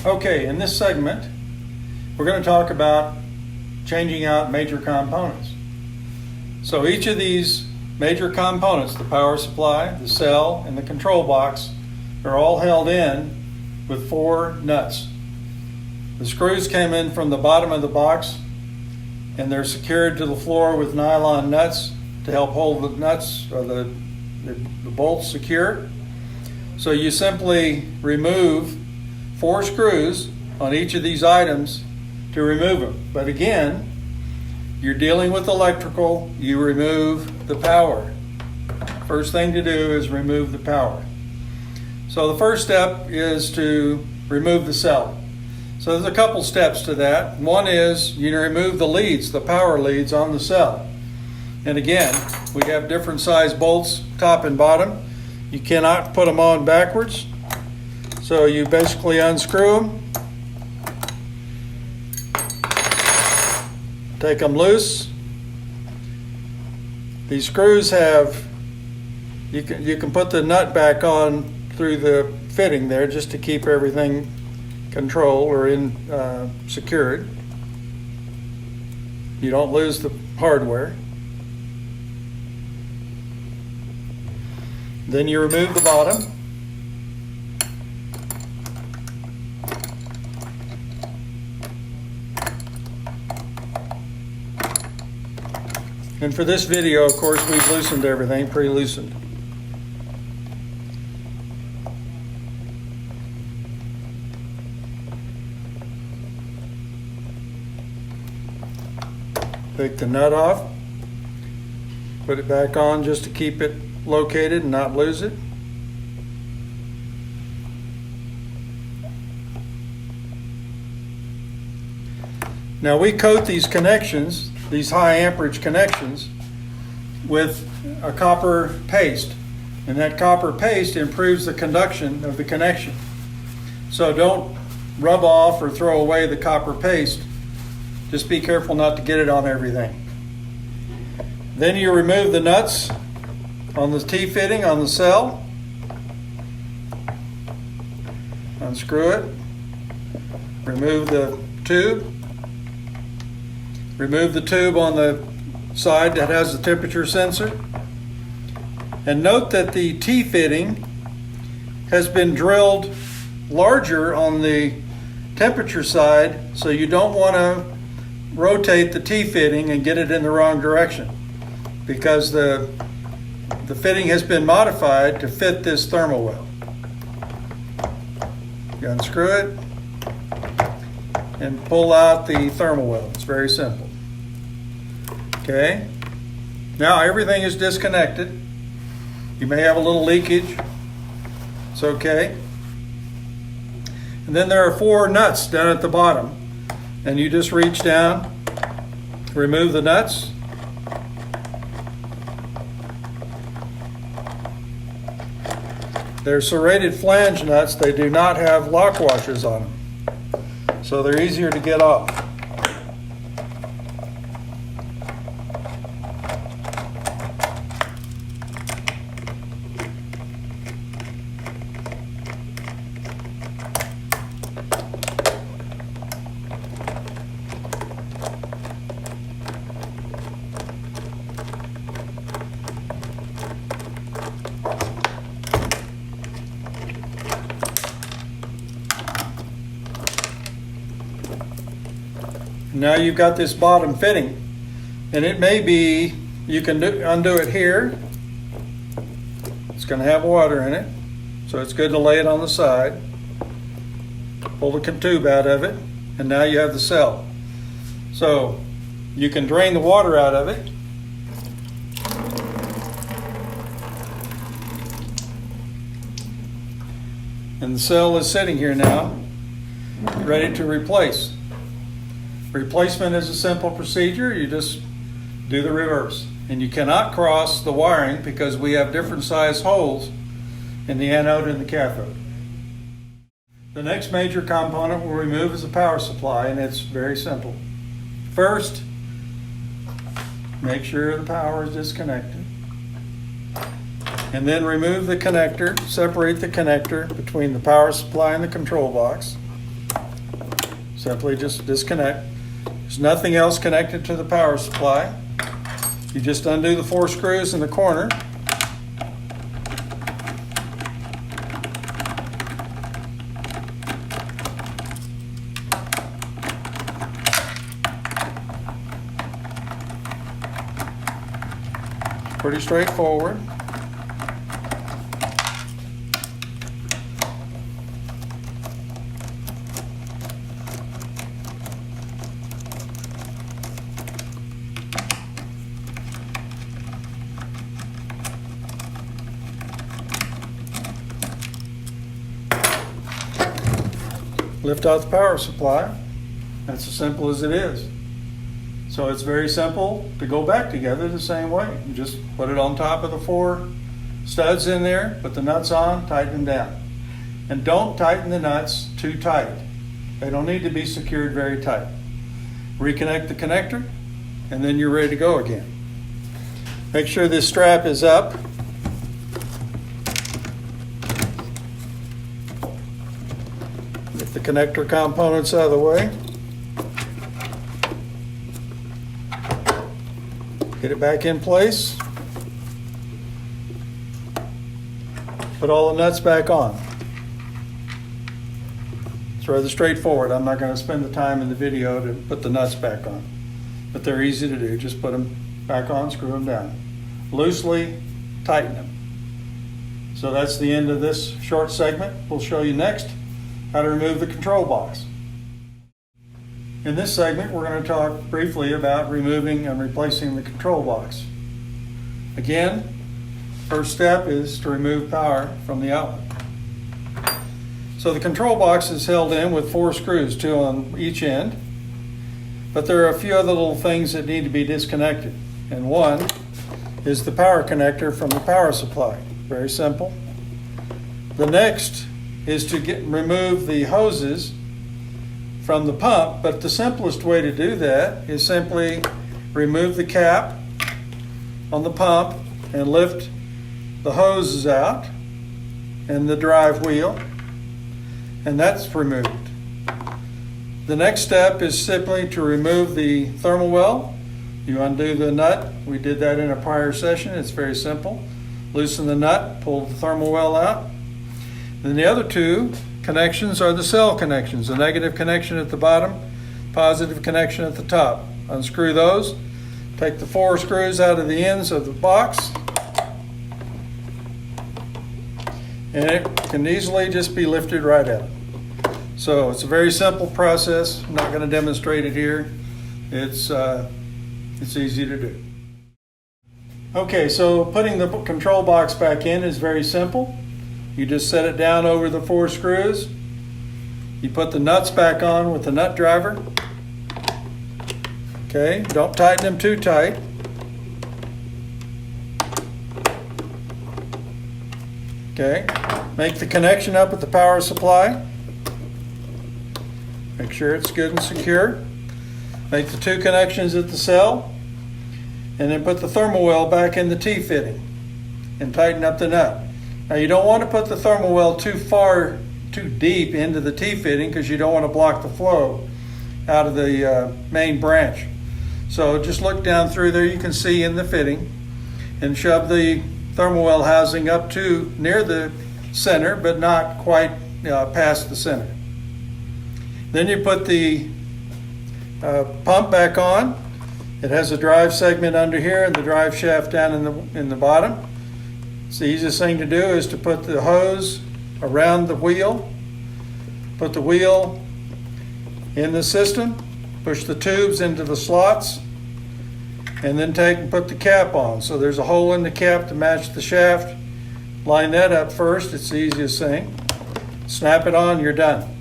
Okay, in this segment, we're going to talk about changing out major components. So each of these major components, the power supply, the cell, and the control box, are all held in with 4 nuts. The screws came in from the bottom of the box, and they're secured to the floor with nylon nuts to help hold the nuts or the bolts secure. So you simply remove 4 screws on each of these items to remove them. But again, you're dealing with electrical, you remove the power. First thing to do is remove the power. So the first step is to remove the cell. So there's a couple steps to that. One is you remove the leads, the power leads on the cell. And again, we have different size bolts, top and bottom. You cannot put them on backwards. So you basically unscrew them, take them loose. These screws have, you can put the nut back on through the fitting there just to keep everything controlled or secured. You don't lose the hardware. Then you remove the bottom. And for this video, of course, we've loosened everything, pre-loosened. Take the nut off, put it back on just to keep it located and not lose it. Now we coat these connections, these high amperage connections, with a copper paste, and that copper paste improves the conduction of the connection. So don't rub off or throw away the copper paste. Just be careful not to get it on everything. Then you remove the nuts on the T-fitting on the cell. Unscrew it. Remove the tube. Remove the tube on the side that has the temperature sensor. And note that the T-fitting has been drilled larger on the temperature side, so you don't want to rotate the T-fitting and get it in the wrong direction, because the fitting has been modified to fit this thermal well. You unscrew it and pull out the thermal well. It's very simple. Okay, now everything is disconnected. You may have a little leakage. It's okay. And then there are 4 nuts down at the bottom, and you just reach down, remove the nuts. They're serrated flange nuts. They do not have lock washers on them, so they're easier to get off. Now you've got this bottom fitting, and it may be, you can undo it here. It's going to have water in it, so it's good to lay it on the side. Pull the tube out of it, and now you have the cell. So you can drain the water out of it. And the cell is sitting here now, ready to replace. Replacement is a simple procedure. You just do the reverse. And you cannot cross the wiring because we have different size holes in the anode and the cathode. The next major component we'll remove is the power supply, and it's very simple. First, make sure the power is disconnected. And then remove the connector, separate the connector between the power supply and the control box. Simply just disconnect. There's nothing else connected to the power supply. You just undo the 4 screws in the corner. Pretty straightforward. Lift out the power supply. That's as simple as it is. So it's very simple to go back together the same way. You just put it on top of the 4 studs in there, put the nuts on, tighten them down. And don't tighten the nuts too tight. They don't need to be secured very tight. Reconnect the connector, and then you're ready to go again. Make sure this strap is up. Get the connector components out of the way. Get it back in place. Put all the nuts back on. It's rather straightforward. I'm not going to spend the time in the video to put the nuts back on, but they're easy to do. Just put them back on, screw them down. Loosely tighten them. So that's the end of this short segment. We'll show you next how to remove the control box. In this segment, we're going to talk briefly about removing and replacing the control box. Again, first step is to remove power from the outlet. So the control box is held in with 4 screws, 2 on each end, but there are a few other little things that need to be disconnected. And one is the power connector from the power supply. Very simple. The next is to remove the hoses from the pump, but the simplest way to do that is simply remove the cap on the pump and lift the hoses out and the drive wheel, and that's removed. The next step is simply to remove the thermal well. You undo the nut. We did that in a prior session. It's very simple. Loosen the nut, pull the thermal well out. Then the other 2 connections are the cell connections, the negative connection at the bottom, positive connection at the top. Unscrew those, take the 4 screws out of the ends of the box, and it can easily just be lifted right out. So it's a very simple process. I'm not going to demonstrate it here. It's easy to do. Okay, so putting the control box back in is very simple. You just set it down over the 4 screws. You put the nuts back on with the nut driver. Okay, don't tighten them too tight. Okay, make the connection up at the power supply. Make sure it's good and secure. Make the 2 connections at the cell, and then put the thermal well back in the T-fitting and tighten up the nut. Now you don't want to put the thermal well too deep into the T-fitting because you don't want to block the flow out of the main branch. So just look down through there, you can see in the fitting, and shove the thermal well housing up to near the center, but not quite past the center. Then you put the pump back on. It has a drive segment under here and the drive shaft down in the bottom. So the easiest thing to do is to put the hose around the wheel, put the wheel in the system, push the tubes into the slots, and then take and put the cap on. So there's a hole in the cap to match the shaft. Line that up first, it's the easiest thing. Snap it on, you're done.